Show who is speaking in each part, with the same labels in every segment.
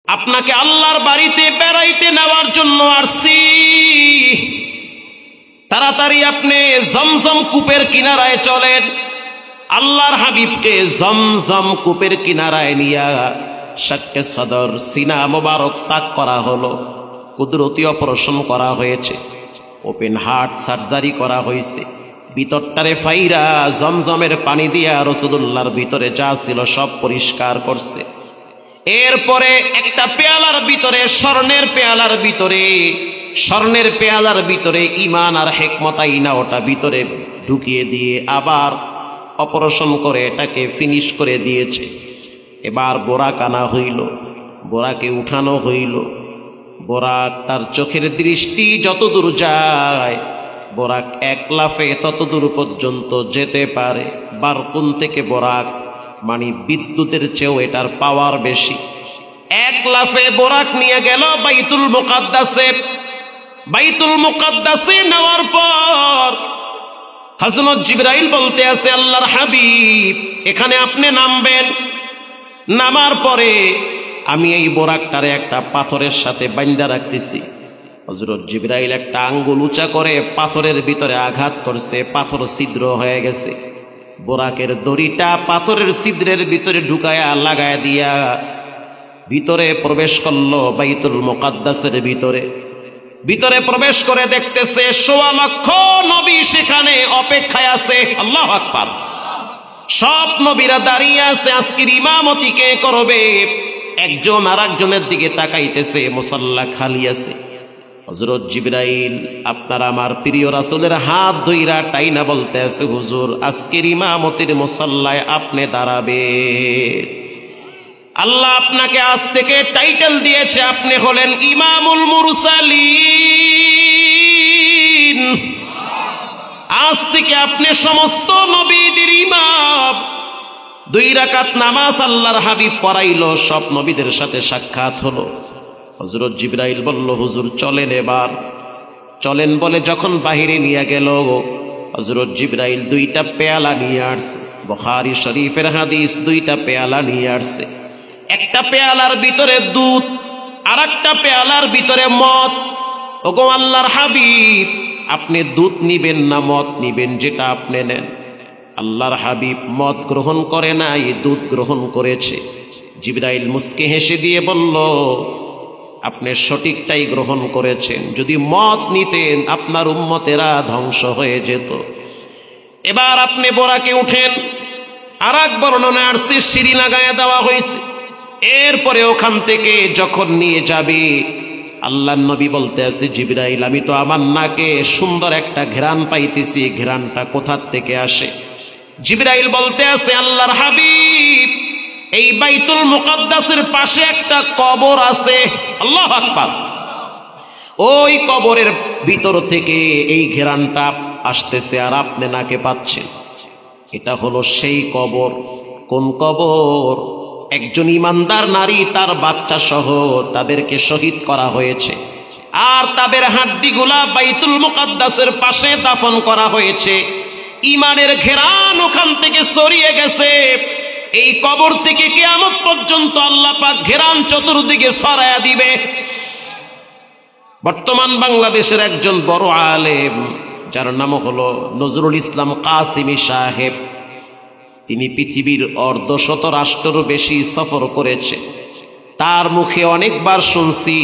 Speaker 1: আপনাকে আল্লাহর বাড়িতে বেড়াইতে নেওয়ার জন্য আসছি। তাড়াতাড়ি আপনি জমজম কূপের কিনারায় চলেন। আল্লাহর হাবিবকে জমজম কূপের কিনারায় নিয়া শাক্কে সদর সিনা মোবারক সাক করা হলো, কুদরতি অপারেশন করা হয়েছে, ওপেন হার্ট সার্জারি করা হয়েছে। ভিতরটারে ফাইরা জমজমের পানি দিয়া রাসূলুল্লাহর ভিতরে যা ছিল সব পরিষ্কার করছে। এরপরে একটা পেয়ালার ভিতরে স্বর্ণের পেয়ালার ভিতরে ঈমান আর হিকমত আইনা ওটা ভিতরে ঢুকিয়ে দিয়ে আবার অপারেশন করে এটাকে ফিনিশ করে দিয়েছে। এবার বোরাক আনা হইল, বোরাকে উঠানো হইল। বোরাক তার চোখের দৃষ্টি যতদূর যায়, বোরাক এক লাফে ততদূর পর্যন্ত যেতে পারে। বারকুন থেকে বোরাক মানে বিদ্যুতের চেয়েও এটার পাওয়ার বেশি। এক লাফে বোরাক নিয়ে গেল বাইতুল মুকাদ্দাসে। বাইতুল মুকাদ্দাসে নেওয়ার পর হযরত জিবরাইল বলতে আছে, আল্লাহর হাবিব এখানে আপনি নামবেন। নামার পরে আমি এই বোরাকটারে একটা পাথরের সাথে বাঁধা রাখতেছি। হযরত জিবরাইল একটা আঙ্গুল উঁচা করে পাথরের ভিতরে আঘাত করছে, পাথর ছিদ্র হয়ে গেছে। বোরাকের দড়িটা পাথরের ছিদ্রের ভিতরে ঢুকায়া লাগায় দিয়া ভিতরে প্রবেশ করলো বাইতুল মুকাদ্দাসের ভিতরে প্রবেশ করে দেখতেছে ১৬ লক্ষ নবী সেখানে অপেক্ষায় আছে। আল্লাহু আকবার। সব নবীরা দাঁড়িয়ে আছে, আজকের ইমামতি কে করবে? একজন আর একজনের দিকে তাকাইতেছে, মুসাল্লা খালি আছে। হযরত জিবরাইল আপনার আমার প্রিয় রাসূলের হাত ধইরা টাইনা বলতে আছে, হুজুর আজকের ইমামতির মুসাল্লায় আপনি দাঁড়াবে। আল্লাহ আপনাকে আজ থেকে টাইটেল দিয়েছে, আপনি হলেন ইমামুল মুরসালিন। আজ থেকে আপনি সমস্ত নবীদের ইমাম। 2 রাকাত নামাজ আল্লাহর হাবিব পড়াইলো, সব নবীদের সাথে সাক্ষাৎ হলো। হযরত জিবরাইল বলল, হুজুর চলেন এবার চলেন বলে যখন বাহিরে নিয়ে গেল, হযরত জিবরাইল 2টা পেয়ালা নিয়ে আসছে। বুখারী শরীফের হাদিস, 2টা পেয়ালা নিয়ে আসছে। একটা পেয়ালার ভিতরে দুধ, আর একটা পেয়ালার ভিতরে মদ। ওগো আল্লাহর হাবিব আপনি দুধ নিবেন না মদ নিবেন? যেটা আপনি নেন। আল্লাহর হাবিব মদ গ্রহণ করে না, এই দুধ গ্রহণ করেছে। জিবরাইল মুস্কি হেসে দিয়ে বলল, আপনি সঠিকটাই গ্রহণ করেছেন। যদি মদ নিতেন আপনার উম্মতেরা ধ্বংস হয়ে যেত। এবার আপনি বোরাকে উঠেন। আর এক বর্ণনা আসছে সিঁড়ি লাগায়া দেওয়া হয়েছে। এরপরে ওখান থেকে যখন নিয়ে যাবে, আল্লাহর নবী বলতে আছে, জিবরাইল আমি তো আমার নাকে সুন্দর একটা ঘ্রাণ পাইতেছি, ঘ্রাণটা কোথার থেকে আসে? জিবরাইল বলতে আছে, আল্লাহর হাবিব এই বাইতুল মুকাদ্দাসের পাশে একটা কবর আছে। আল্লাহু আকবার। ওই কবরের ভিতর থেকে এই ঘ্রাণটা আসতেছে আর আপনি নাকে পাচ্ছেন। এটা হলো সেই কবর। কোন কবর? একজন ইমানদার নারী তার বাচ্চা সহ তাদেরকে শহীদ করা হয়েছে, আর তাদের হাড্ডিগুলা বাইতুল মুকাদ্দাসের পাশে দাফন করা হয়েছে। ইমানের ঘেরান ওখান থেকে ছড়িয়ে গেছে। এই কবর থেকে কিয়ামত পর্যন্ত আল্লাহ পাক ঘেরান চতুর্দিকে ছড়ায়া দিবে। বর্তমান বাংলাদেশের একজন বড় আলেম, যার নাম হলো নজরুল ইসলাম কাসিমি সাহেব, তিনি পৃথিবীর ১৫০ রাষ্ট্রেরও বেশি সফর করেছে। তার মুখে অনেকবার শুনছি,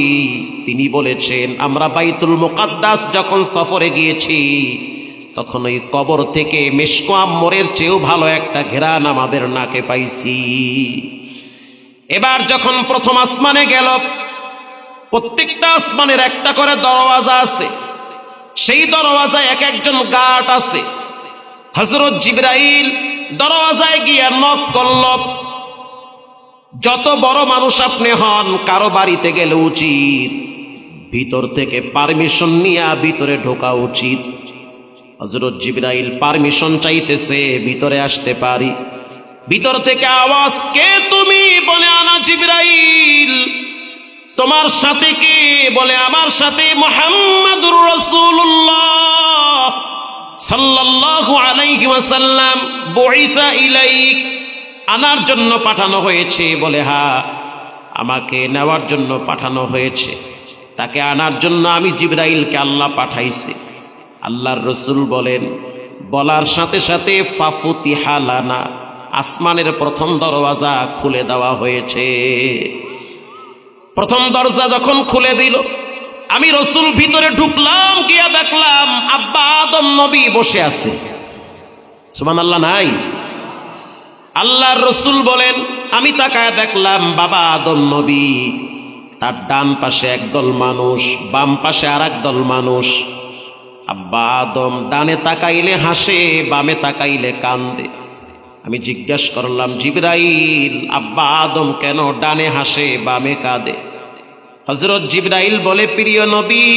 Speaker 1: তিনি বলেছেন আমরা বাইতুল মুকাদ্দাস যখন সফরে গিয়েছি তখন ওই কবর থেকে মিশক আম্বরের চেয়েও ভালো একটা ঘ্রাণ আমাদের নাকে পাইছি। এবার যখন প্রথম আসমানে গেল, প্রত্যেকটা আসমানের একটা করে দরওয়াজা আছে। সেই দরওয়াজায় এক একজন গার্ড আছে। হযরত জিবরাইল দরওয়াজায় গিয়ে নক করল। যত বড় মানুষ আপনি হন, কারো বাড়িতে গেলে উচিত ভিতর থেকে পারমিশন নিয়ে ভিতরে ঢোকা উচিত। হযরত জিবরাইল পারমিশন চাইতেছে, ভিতরে আসতে পারি? ভিতর থেকে আওয়াজ, কে তুমি? বলে আনা জিবরাইল। তোমার সাথে কে? বলে আমার সাথে মুহাম্মাদুর রাসূলুল্লাহ সাল্লাল্লাহু আলাইহি ওয়াসাল্লাম বুইসা ইলাইক, আনার জন্য পাঠানো হয়েছে। বলে হ্যাঁ। আমাকে নেওয়ার জন্য পাঠানো হয়েছে, তাকে আনার জন্য আমি জিবরাইলকে আল্লাহ পাঠাইছি। আল্লাহর রসুল বলেন, বলার সাথে সাথে ফাফুতিহা লানা, আসমানের প্রথম দরওয়াজা খুলে দেওয়া হয়েছে। প্রথম দরজা যখন খুলে দিল, আমি রসুল ভিতরে ঢুকলাম, গিয়া দেখলাম আব্বা আদম নবী বসে আছে। সুবহানাল্লাহ নাই? আল্লাহর রসুল বলেন, আমি তাকায় দেখলাম বাবা আদম নবী, তার ডান পাশে একদল মানুষ, বাম পাশে আর একদল মানুষ। আব্বা আদম ডানে তাকাইলে হাসে, বামে তাকাইলে কান্দে। আমি জিজ্ঞেস করলাম, জিবরাইল, আব্বা আদম কেন ডানে হাসে বামে কাঁদে? হযরত জিবরাইল বলে, প্রিয় নবী,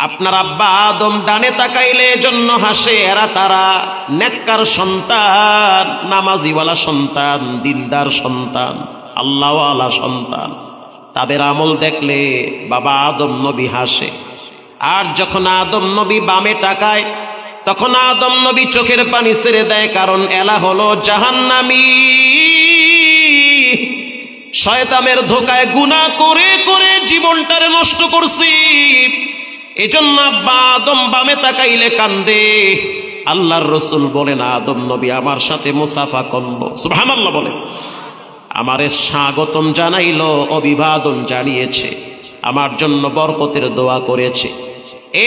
Speaker 1: আপনার আব্বা আদম ডানে তাকাইলে এজন্য হাসে, এরা তারা নেককার সন্তান, নামাজিওয়ালা সন্তান, দিনদার সন্তান, আল্লাহওয়ালা সন্তান। তাদের আমল দেখলে বাবা আদম নবী হাসে। আর যখন আদম নবী বামে তাকায়, তখন আদম নবী চোখের পানি ছেড়ে দেয়, কারণ এলা হলো জাহান্নামী। শয়তানের ধোকায় গুনাহ করে করে জীবনটারে নষ্ট করছি, এজন্য আব্বা আদম বামে তাকাইলে কান্দে। আল্লাহর রসুল বলেন, আদম নবী আমার সাথে মুসাফা করলো, সুবহানাল্লাহ বলে, আমারে স্বাগতম জানাইলো, অভিবাদন জানিয়েছে, আমার জন্য বরকতের দোয়া করেছে।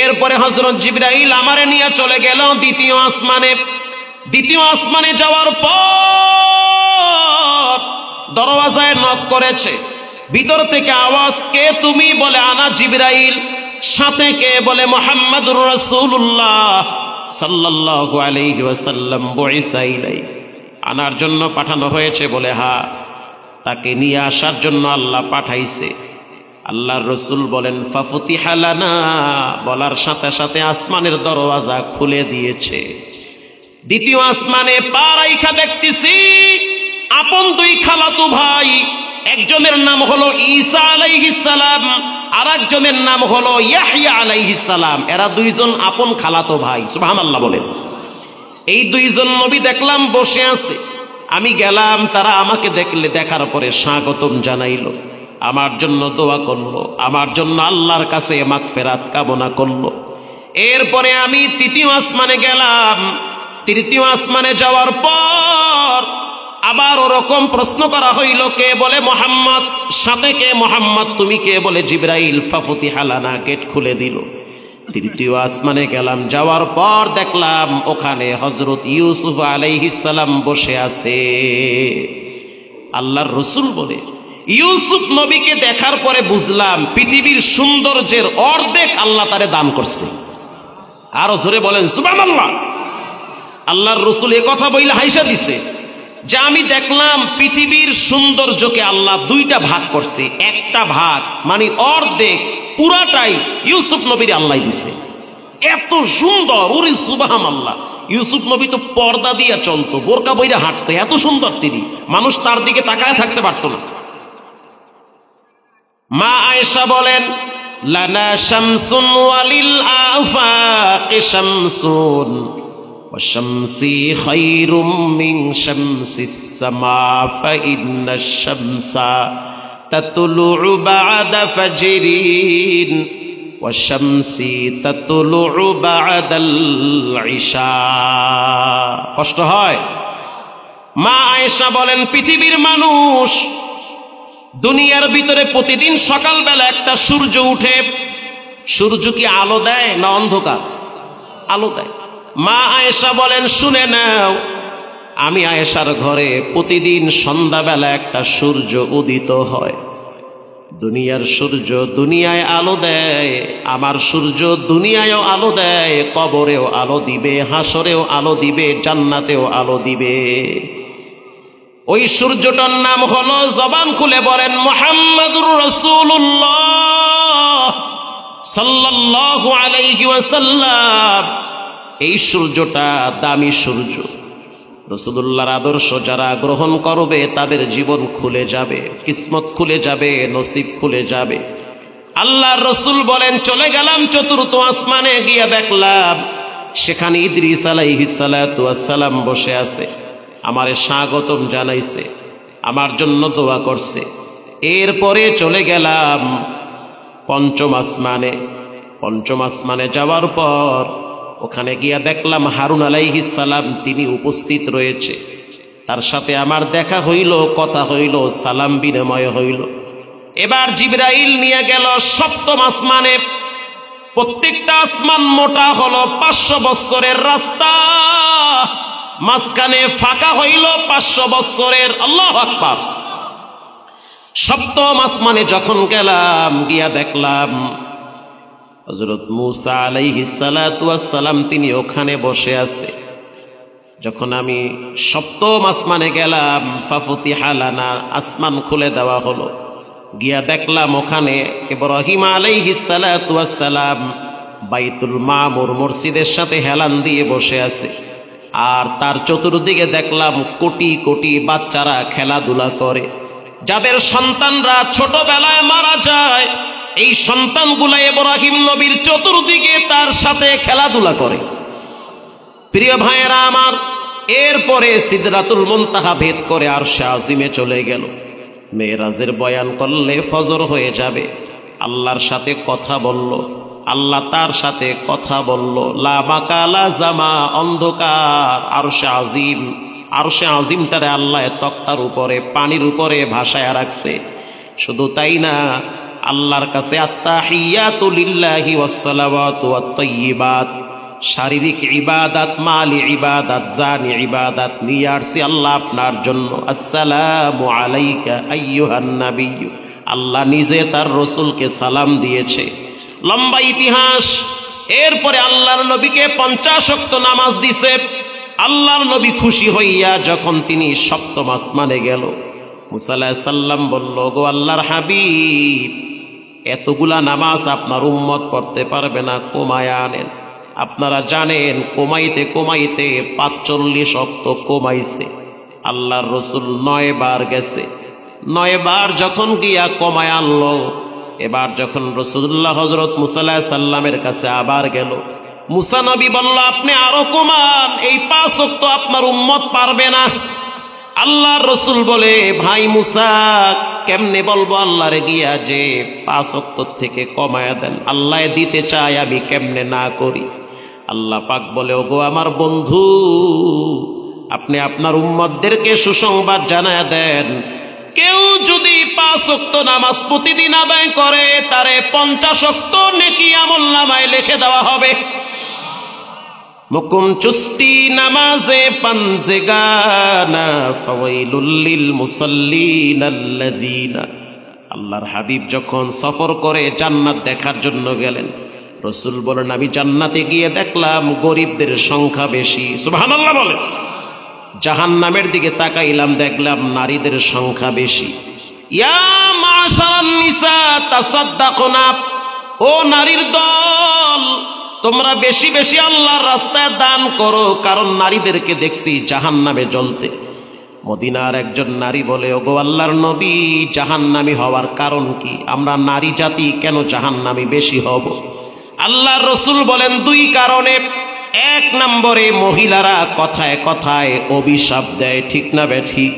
Speaker 1: এরপরে হযরত জিবরাইল আমারে নিয়ে চলে গেল দ্বিতীয় আসমানে। দ্বিতীয় আসমানে যাওয়ার পর দরওয়াজায় নক করেছে। ভিতর থেকে আওয়াজ, কে তুমি? বলে, আনা জিবরাইল। সাথে কে? বলে, মুহাম্মাদুর রাসূলুল্লাহ সাল্লাল্লাহু আলাইহি ওয়াসাল্লাম বুইসা ইলাই, আনার জন্য পাঠানো হয়েছে। বলে, হ্যাঁ, তাকে নিয়ে আসার জন্য আল্লাহ পাঠাইছে। আল্লাহর রসুল বলেন, ফাফুতিহা লানা, বলার সাথে সাথে আসমানের দরওয়াজা খুলে দিয়েছে। দ্বিতীয় আসমানে পা রাইখা দেখতেছি আপন দুই খালাতো ভাই, একজনের নাম হলো ঈসা আলাইহিস সালাম, আর একজনের নাম হলো ইয়াহইয়া আলাইহিস সালাম। এরা দুইজন আপন খালাতো ভাই, সুবহানাল্লাহ বলেন। এই দুইজন নবী দেখলাম বসে আছে। আমি গেলাম, তারা আমাকে দেখার পরে স্বাগতম জানাইলো, আমার জন্য দোয়া করলো, আমার জন্য আল্লাহর কাছে মাগফিরাত কামনা করলো। এরপরে আমি তৃতীয় আসমানে গেলাম। তৃতীয় আসমানে যাওয়ার পর আবার ওরকম প্রশ্ন করা হইল, কে? বলে, মুহাম্মদ। সাথে কে? মুহাম্মদ। তুমি কে? বলে, জিবরাইল। ফাফুতিহা লানা, গেট খুলে দিল। তৃতীয় আসমানে গেলাম, যাওয়ার পর দেখলাম ওখানে হযরত ইউসুফ আলাইহিস সালাম বসে আছে। আল্লাহর রসুল বলে, ইউসুফ নবীকে দেখার পরে বুঝলাম পৃথিবীর সৌন্দর্যের অর্ধেক আল্লাহ তারে দান করছে। আরো জোরে বলেন সুবহানাল্লাহ। আল্লাহর রসুল এ কথা বইলে হাইসা দিছে যে আমি দেখলাম পৃথিবীর সৌন্দর্যকে আল্লাহ দুইটা ভাগ করছে, একটা ভাগ মানে অর্ধেক পুরাটাই ইউসুফ নবীর আল্লাহ দিছে। এত সুন্দর, ওরে সুবহানাল্লাহ। ইউসুফ নবী তো পর্দা দিয়ে চলতো, বোরকা বইরা হাঁটতো, এত সুন্দর তিনি, মানুষ তার দিকে তাকায় থাকতে পারতো না। মা আয়েশা বলেন, লানা শামসুন ওয়ালিল আফাকি শামসুন ওয়া শামসি খায়রুম মিন শামসিস সামা ফাইন্নাশ শামসা তাতলুউ বা'দা ফাজরিন ওয়া শামসি তাতলুউ বা'দাল ইশা। কষ্ট হয়? মা আয়েশা বলেন, পৃথিবীর মানুষ দুনিয়ার ভিতরে প্রতিদিন সকালবেলা একটা সূর্য উঠে। সূর্য কি আলো দেয় না অন্ধকার? আলো দেয়। মা আয়েশা বলেন, শুনে নাও, আমি আয়েশার ঘরে প্রতিদিন সন্ধ্যাবেলা একটা সূর্য উদিত হয়। দুনিয়ার সূর্য দুনিয়ায় আলো দেয়, আমার সূর্য দুনিয়ায়ও আলো দেয়, কবরেও আলো দিবে, হাসরেও আলো দিবে, জান্নাতেও আলো দিবে। ওই সূর্যটার নাম হলো, জবান খুলে বলেন, মুহাম্মাদুর রাসূলুল্লাহ সাল্লাল্লাহু আলাইহি ওয়াসাল্লাম। এই সূর্যটা দামি সূর্য। রাসূলুল্লাহর আদর্শ যারা গ্রহণ করবে তাদের জীবন খুলে যাবে, কিসমত খুলে যাবে, নসিব খুলে যাবে। আল্লাহর রাসূল বলেন, চলে গেলাম চতুর্থ আসমানে, গিয়ে দেখলাম সেখানে ইদ্রিস আলাইহিস সালাতু ওয়াস সালাম বসে আছে, আমারে স্বাগতম জানাইছে। আমার জন্য দোয়া করছে। এরপরে চলে গেলাম পঞ্চম আসমানে। পঞ্চম আসমানে যাওয়ার পর ওখানে গিয়া দেখলাম হারুন আলাইহিস সালাম তিনি উপস্থিত রয়েছে। তার সাথে আমার দেখা হইল, কথা হইল, সালাম বিনিময় হইল। এবার জিবরাইল নিয়ে গেল সপ্তম আসমানে। প্রত্যেকটা আসমান মোটা হলো 500 বছরের রাস্তা, মাঝখানে ফাঁকা হইল 500 বছরের। আল্লাহু আকবার। সপ্তম আসমানে যখন গেলাম, গিয়া দেখলাম হযরত মূসা আলাইহিস সালাতু ওয়াস সালাম তিনি ওখানে বসে আছে। যখন আমি সপ্তম আসমানে গেলাম, ফাফতিহা লানা, আসমান খুলে দেওয়া হলো। গিয়া দেখলাম ওখানে ইব্রাহিম আলাইহিস সালাতু ওয়াস সালাম বাইতুল মামুর মসজিদের সাথে হেলান দিয়ে বসে আছে। আর তার চতুর্দিকে দেখলাম কোটি কোটি বাচ্চারা খেলাধুলা করে। যাদের সন্তানরা ছোটবেলায় মারা যায়, এই সন্তানগুলা ইব্রাহিম নবীর চতুর্দিকে তার সাথে খেলাধুলা করে। প্রিয় ভাইয়েরা আমার, এরপরে সিদরাতুল মুনতাহা ভেদ করে আরশে আজিমে চলে গেল। মেরাজের বয়ান করলে ফজর হয়ে যাবে। আল্লাহর সাথে কথা বলল, আল্লাহ তার সাথে কথা বলল। লা মাকালা জামা, অন্ধকার আরশে আজিম। আরশে আজিমটারে আল্লাহ তক্তার উপরে, পানির উপরে ভাসায় রাখছে। শুধু তাই না, আল্লাহর কাছে আত্তাহিয়াতু লিল্লাহি ওয়াস সালাওয়াতু ওয়াত তাইয়্যিবাত, শারীরিক ইবাদত, মালি ইবাদত, জানি ইবাদত নিয়ে আসছি আল্লাহ আপনার জন্য। আসসালামু আলাইকা আইয়ুহান নাবিয়্যু, আল্লাহ নিজে তার রসুলকে সালাম দিয়েছে। লম্বা ইতিহাস। এরপরে আল্লাহর নবীকে 50 ওয়াক্ত নামাজ দিছে। আল্লাহর নবী খুশি হইয়া যখন তিনি সপ্তম আসমানে গেল, মুসা আলাইহিস সালাম বলল, গো আল্লাহর হাবিব, এতগুলা নামাজ আপনার উম্মত পড়তে পারবে না, কমায়া আনেন। আপনারা জানেন কমাইতে কমাইতে 45 ওয়াক্ত কমাইছে। আল্লাহর রসুল 9 বার গেছে। 9 বার যখন গিয়া কমায় আনলো, এবার যখন রাসূলুল্লাহ হযরত মুসা আলাইহিস সালামের কাছে আবার গেল, মুসা নবী বলল, আপনি আরো কমান, এই 5 ওয়াক্ত আপনার উম্মত পারবে না। আল্লাহর রসুল বলে, ভাই মুসা, কেমনে বলবো আল্লাহরে গিয়া যে 5 ওয়াক্ত থেকে কমায়া দেন? আল্লাহ দিতে চায়, আমি কেমনে না করি? আল্লাহ পাক বলে, ওগো আমার বন্ধু, আপনি আপনার উম্মতদেরকে সুসংবাদ জানায়া দেন, কেউ যদি 5 ওয়াক্ত নামাজ প্রতিদিন আদায় করে, তারে 50 ওয়াক্ত নেকি আমলনামায় লিখে দেওয়া হবে। মুকুম চুস্তি নামাজে পাঞ্জেগানা ফাওয়াইলুল লিল মুসাল্লিন আল্লাযীনা। আল্লাহর হাবিব যখন সফর করে জান্নাত দেখার জন্য গেলেন, রসুল বলেন, আমি জান্নাতে গিয়ে দেখলাম গরিবদের সংখ্যা বেশি। সুবহানাল্লাহ বলে। জাহান্নামের দিকে তাকাইলাম, দেখলাম নারীদের সংখ্যা বেশি। ইয়া মাশারান নিসা তাসাদ্দাকুনা, ও নারীর দল, তোমরা বেশি বেশি আল্লাহর রাস্তায় দান করো, কারণ নারীদেরকে দেখছি জাহান্নামে জ্বলতে। মদিনার একজন নারী বলে, ওগো আল্লাহর নবী, জাহান্নামী হওয়ার কারণ কি? আমরা নারী জাতি কেন জাহান্নামী বেশি হব? আল্লাহর রসুল বলেন, 2 কারণে। 1 নম্বরে, মহিলারা কথায় কথায় অভিশাপ দেয়, ঠিক না বেঠিক?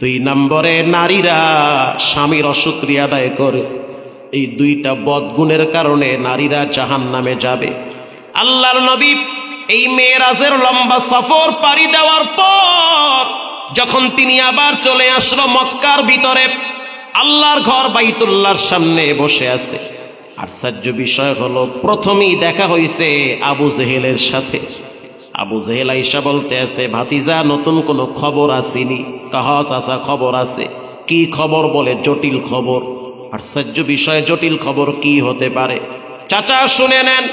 Speaker 1: 2 নম্বরে, নারীরা স্বামীর অশুকরিয়া আদায় করে। এই 2টা বদগুণের কারণে নারীরা জাহান্নামে যাবে। আল্লাহর নবী এই মেরাজের লম্বা সফর পাড়ি দেওয়ার পর যখন তিনি আবার চলে আসলো মক্কার ভিতরে, আল্লাহর ঘর বাইতুল্লাহর সামনে বসে আছে। আশ্চর্য বিষয় হলো, প্রথমেই দেখা হইছে আবু জেহেলের সাথে। আবু জেহেল আইসা বলতে আছে, ভাতিজা, নতুন কোনো খবর আসেনি? কাহা চাচা, খবর আছে। কি খবর? বলে, জটিল খবর। আশ্চর্য বিষয়, জটিল খবর কি হতে পারে? চাচা শুনে নেন,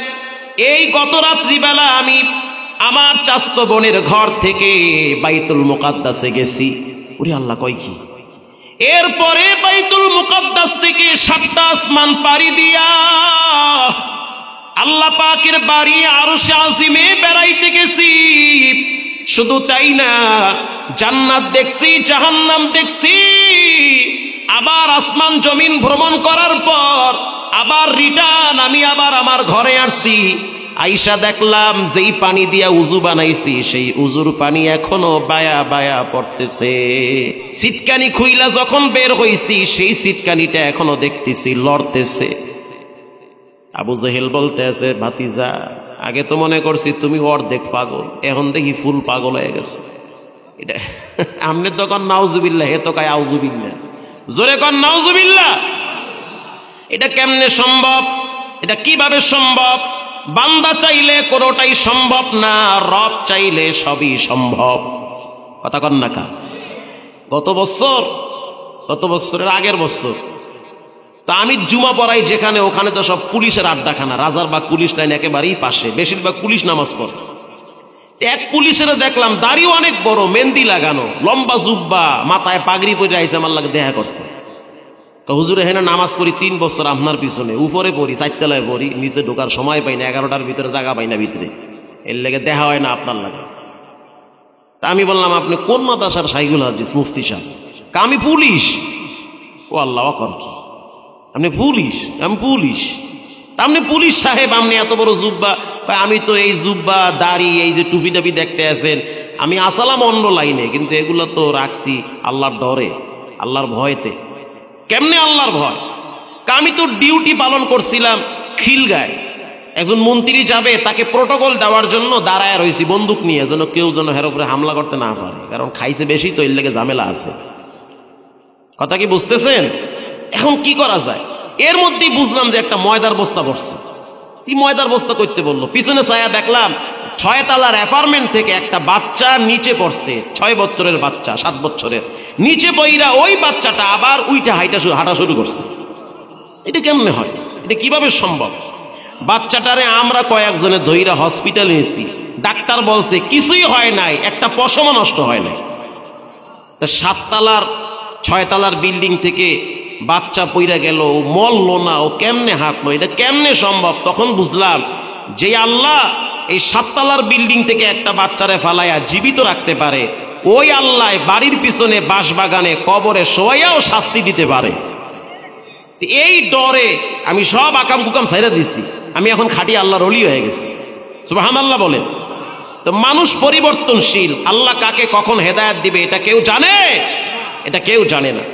Speaker 1: এই গত রাত্রিবেলা আমি আমার চাচতো বোনের ঘর থেকে বাইতুল মুকাদ্দাসে গেছি। ওরে আল্লাহ, কয় কি? এরপরে বাইতুল মুকাদ্দাস থেকে 7টা আসমান পাড়ি দিয়া আল্লাহ পাকের বাড়ি আরশে আজিমে বেড়াইতে গেছি। শুধু তাই না, জান্নাত দেখছি, জাহান্নাম দেখছি। আবার আসমান জমিন ভ্রমণ করার পর আবার রিটার্ন আমি আবার আমার ঘরে আসছি। আইসা দেখলাম যেই পানি দিয়া উজু বানাইছি সেই উজুর পানি এখনো বায়া বায়া পড়তেছে। সিটকানি খুইলা যখন বের হইছি সেই সিটকানিটা এখনো দেখতেছি লড়তেছে। আবু জেহেল বলতে আছে, ভাতিজা আগে তো মনে করছি তুমি অর্ধেক পাগল, এখন দেখি ফুল পাগল হয়ে গেছে। এটা আমনে তো কন নাউজুবিল্লাহ, হে তো কয় আউজুবিল্লাহ। জোরে কন নাউজুবিল্লাহ। এটা কেমনে সম্ভব? এটা কিভাবে সম্ভব? বান্দা চাইলে কোনোটাই সম্ভব না, রব চাইলে সবই সম্ভব। কথা কন না কা? গত বছরের আগের বছর তা আমি জুমা পড়াই যেখানে, ওখানে তো সব পুলিশের আড্ডাখানা, রাজারবাগ পুলিশ লাইন একেবারেই পাশে, বেশিরভাগ পুলিশ নামাজ পড়ে। এক পুলিশের দেখলাম দাড়িও অনেক বড়, মেহেন্দি লাগানো, লম্বা জুব্বা, মাথায় পাগড়ি পরে আইসে আমার লাগে দেখা করতে। হুজুরে হেনা নামাজ পড়ি 3 বছর আপনার পিছনে, উপরে পড়ি, 4 তলায় পড়ি, নিচে ঢোকার সময় পাই না, 11টার ভিতরে জায়গা পাই না ভিতরে, এর লেগে দেখা হয় না আপনার লাগে। তা আমি বললাম, আপনি কোন মাদ্রাসার শাইখুল হাদিস মুফতি সাহেব? আমি পুলিশ। ও আল্লাহ আকবার, কি আপনি পুলিশ? আমি পুলিশ। তা আপনি পুলিশ সাহেব, আপনি এত বড় জুব্বা? আমি তো এই জুব্বা দাড়ি এই যে টুপি টাপি দেখতে আছেন, আমি আসালাম অন্য লাইনে, কিন্তু এগুলো তো রাখছি আল্লাহর ডরে, আল্লাহর ভয়তে। কেমনে আল্লাহর ভয়? আমি তো ডিউটি পালন করছিলাম খিলগায়, একজন মন্ত্রী যাবে, তাকে প্রোটোকল দেওয়ার জন্য দাঁড়ায় রয়েছি বন্দুক নিয়ে, যেন কেউ যেন হের উপরে হামলা করতে না পারে, কারণ খাইছে বেশি তো, এর লেগে ঝামেলা আছে। কথা কি বুঝতেছেন? এখন কি করা যায়? এর মধ্যেই বুঝলাম যে একটা ময়দার বস্তা পড়ছে। কি ময়দার বস্তা করতে বললো? পিছনে ছায়া দেখলাম 6 তলার অ্যাপার্টমেন্ট থেকে একটা বাচ্চা নিচে পড়ছে, 6 বছরের বাচ্চা, 7 বছরের। নিচে পইরা ওই বাচ্চাটা আবার উইটা হাঁটা শুরু করছে। এটা কেমনে হয়? এটা কিভাবে সম্ভব? বাচ্চাটারে আমরা কয়েকজনে ধইরা হসপিটালে নিয়েছি, ডাক্তার বলছে কিছুই হয় নাই, একটা পশমও নষ্ট হয় নাই। 7 তলার 6 তলার বিল্ডিং থেকে বাচ্চা পইরা গেল, ও মরলো না, ও কেমনে হাঁটলো? এটা কেমনে সম্ভব? তখন বুঝলাম যে আল্লাহ এই 7 তলার বিল্ডিং থেকে একটা বাচ্চারে ফালাইয়া জীবিত রাখতে পারে, ওই আল্লাহ বাড়ির পিছনে বাঁশবাগানে কবরে শোয়াইয়াও শাস্তি দিতে পারে। এই ডরে আমি সব আকাম কুকাম ছাইরা দিছি, আমি এখন খাঁটি আল্লাহর ওলি হয়ে গেছি। সুবহানাল্লাহ বলেন। তো মানুষ পরিবর্তনশীল, আল্লাহ কাকে কখন হেদায়েত দিবে এটা কেউ জানে? এটা কেউ জানে না।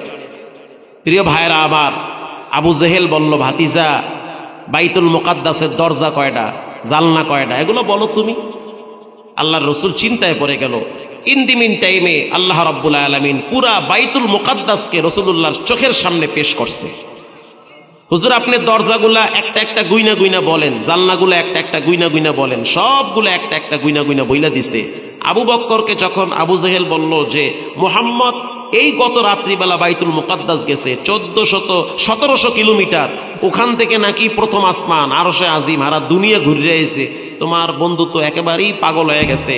Speaker 1: প্রিয় ভাইরা আমার, আবু জেহেল বলল, ভাতিজা বাইতুল মুকাদ্দাসের দরজা কয়টা, জালনা কয়টা, এগুলো বলো তুমি। আল্লাহর রাসূল চিন্তায় পড়ে গেল। ইন দি মিন টাইমে আল্লাহ রাব্বুল আলামিন পুরা বাইতুল মুকাদ্দাসকে রাসূলুল্লাহর চোখের সামনে পেশ করছে। হুজুর আপনি দরজাগুলা একটা একটা গুইনা গুইনা বলেন, জালনাগুলো একটা একটা গুইনা গুইনা বলেন, সবগুলো একটা একটা গুইনা গুইনা বইলা দিছে। আবু বক্করকে যখন আবু জেহেল বলল যে মুহাম্মদ এই গত রাত্রিবেলা বাইতুল মুকাদ্দাস গেছে 1700 কিলোমিটার, ওখান থেকে নাকি প্রথম আসমান আরশে আজিম হারা দুনিয়া ঘুরে এসে, তোমার বন্ধু তো একেবারেই পাগল হয়ে গেছে।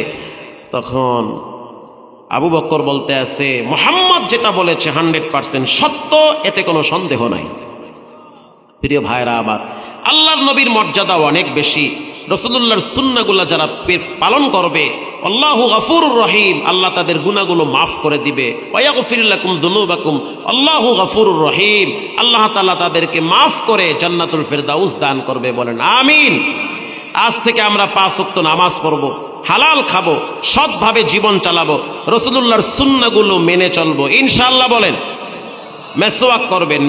Speaker 1: তখন আবু বক্কর বলতে আছে, মুহাম্মদ যেটা বলেছে 100% সত্য, এতে কোনো সন্দেহ নাই। প্রিয় ভাইরা আমার, আল্লাহর নবীর মর্যাদা অনেক বেশি। রাসূলুল্লাহর সুন্নাহগুলো যারা পালন করবে, আল্লাহু গফুরুর রহিম, আল্লাহ তাদের গুনাহগুলো মাফ করে দিবে। ওয়া ইয়াগফির লাকুম যুনুবাকুম, আল্লাহু গফুরুর রহিম, আল্লাহ তাআলা তাদেরকে মাফ করে জান্নাতুল ফেরদাউস দান করবে। বলেন আমিন। আজ থেকে আমরা 5 ওয়াক্ত নামাজ পড়বো, হালাল খাবো, সৎভাবে জীবন চালাবো, রাসূলুল্লাহর সুন্নাহগুলো মেনে চলবো ইনশাআল্লাহ। বলেন মেসওয়াক করবেন,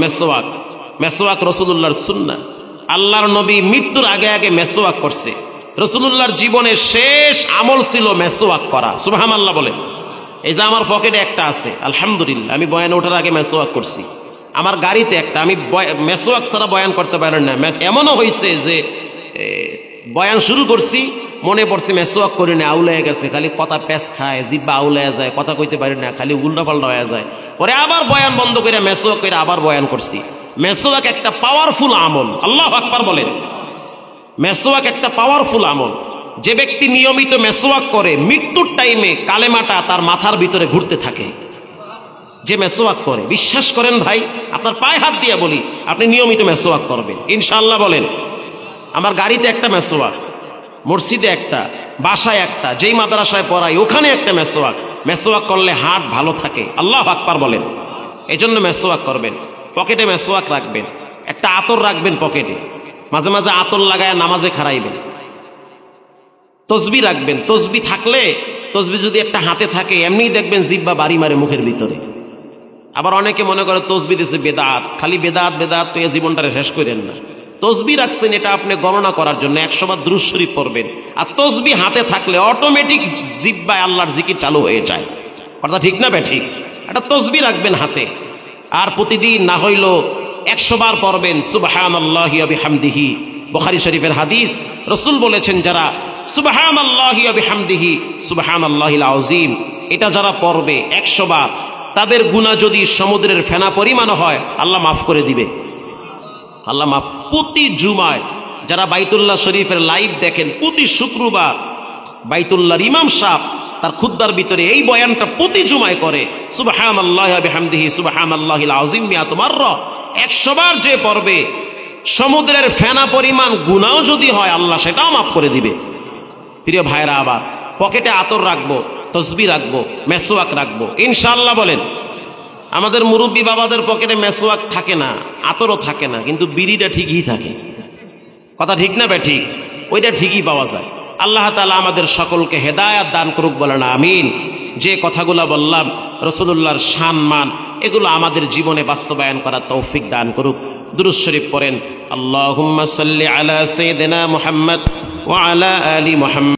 Speaker 1: মেসওয়াক রাসূলুল্লাহর সুন্নাহ। আল্লাহর নবী মৃত্যুর আগে আগে মেসওয়াক করছে। রাসূলুল্লাহর জীবনের শেষ আমল ছিল মেসওয়াক করা। সুবহানাল্লাহ বলেন। এই যে আমার পকেটে একটা আছে, আলহামদুলিল্লাহ, আমি বয়ানে ওঠার আগে মেসওয়াক করছি। আমার গাড়িতে একটা, আমি মেসওয়াক ছাড়া বয়ান করতে পারেন না। এমনও হয়েছে যে বয়ান শুরু করছি, মনে পড়ছে মেসওয়াক করি না, আউলায় গেছে, খালি কথা প্যাঁচ খায়, জিব্বা আউলায় যায়, কথা কইতে পারি না, খালি উল্টা পাল্টা হয়ে যায়। পরে আবার বয়ান বন্ধ করে মেসওয়াক করে আবার বয়ান করছি। মেসওয়াক একটা পাওয়ারফুল আমল। আল্লাহু আকবার বলেন। মেসওয়াক একটা পাওয়ারফুল আমল। যে ব্যক্তি নিয়মিত মেসওয়াক করে, মৃত্যুর টাইমে কালেমাটা তার মাথার ভিতরে ঘুরতে থাকে। যে মেসওয়াক করে, বিশ্বাস করেন ভাই, আপনার পায়ে হাত দিয়ে বলি, আপনি নিয়মিত মেসওয়াক করবেন ইনশাআল্লাহ। বলেন আমার গাড়িতে একটা মেসওয়াক, মসজিদে একটা, বাসায় একটা, যেই মাদ্রাসায় পড়াই ওখানে একটা মেসওয়াক করলে হার্ট ভালো থাকে। আল্লাহু আকবার বলেন। এই জন্য মেসওয়াক করবেন। পকেটে মেসওয়াক রাখবেন, একটা আতর রাখবেন পকেটে, মাঝে মাঝে আতর লাগায় নামাজে খাড়াইবেন। তসবি রাখবেন। তসবি থাকলে, তসবি যদি একটা হাতে থাকে এমনিই দেখবেন জিহ্বা বাড়ি মারে মুখের ভিতরে। আবার অনেকে মনে করে তসবি দিছে বেদাত, খালি বেদাত বেদাত তো এই জীবনটারে শেষ করেন না। তসবি রাখছেন এটা আপনি গণনা করার জন্য, 100 বার দুরূদ শরীফ পড়বেন। আর তসবি হাতে থাকলে অটোমেটিক জিহ্বায় আল্লাহর জিকির চালু হয়ে যায়। কথা ঠিক না ঠিক? একটা তসবি রাখবেন হাতে, আর প্রতিদিন না হইল 100 বার পড়বেন সুবহানাল্লাহি ওয়া বিহামদিহি। বুখারী শরীফের হাদিস, রাসূল বলেছেন যারা সুবহানাল্লাহি ওয়া বিহামদিহি সুবহানাল্লাহিল আযীম এটা যারা পড়বে 100 বার, তাদের গুনাহ যদি সমুদ্রের ফেনা পরিমাণ হয় আল্লাহ মাফ করে দিবে। আল্লাহ মাফ। প্রতি জুমায় যারা বাইতুল্লাহ শরীফের লাইভ দেখেন, প্রতি শুক্রবার বাইতুল্লাহর ইমাম সাহেব তার খুতবার ভিতরে এই বয়ানটা প্রতি জুমায় করে, সুবহানাল্লাহি ওয়া বিহামদিহি সুবহানাল্লাহিল আযীম মিয়াত মাররা। 100 বার যে পড়বে সমুদ্রের ফেনা পরিমাণ গুনাহ যদি হয় আল্লাহ সেটাও মাফ করে দিবে। প্রিয় ভাইরা, আবার পকেটে আতর রাখবো, তসবি রাখবো, মেসওয়াক রাখবো ইনশাআল্লাহ। বলেন, আমাদের মুরব্বী বাবাদের পকেটে মেসওয়াক থাকে না, আতরও থাকে না, কিন্তু বিড়িটা ঠিকই থাকে। কথা ঠিক না ঠিক? ওইটা ঠিকই পাওয়া যায়। আল্লাহ তাআলা আমাদের সকলকে হেদায়াত দান করুক, বলেন আমিন। যে কথাগুলো বললাম রাসূলুল্লাহর সম্মান, এগুলো আমাদের জীবনে বাস্তবায়ন করার তৌফিক দান করুক। দুরূদ শরীফ পড়েন, আল্লাহুম্মা সাল্লি আলা সাইয়্যিদিনা মুহাম্মদ ওয়া আলা আলি মুহাম্মদ।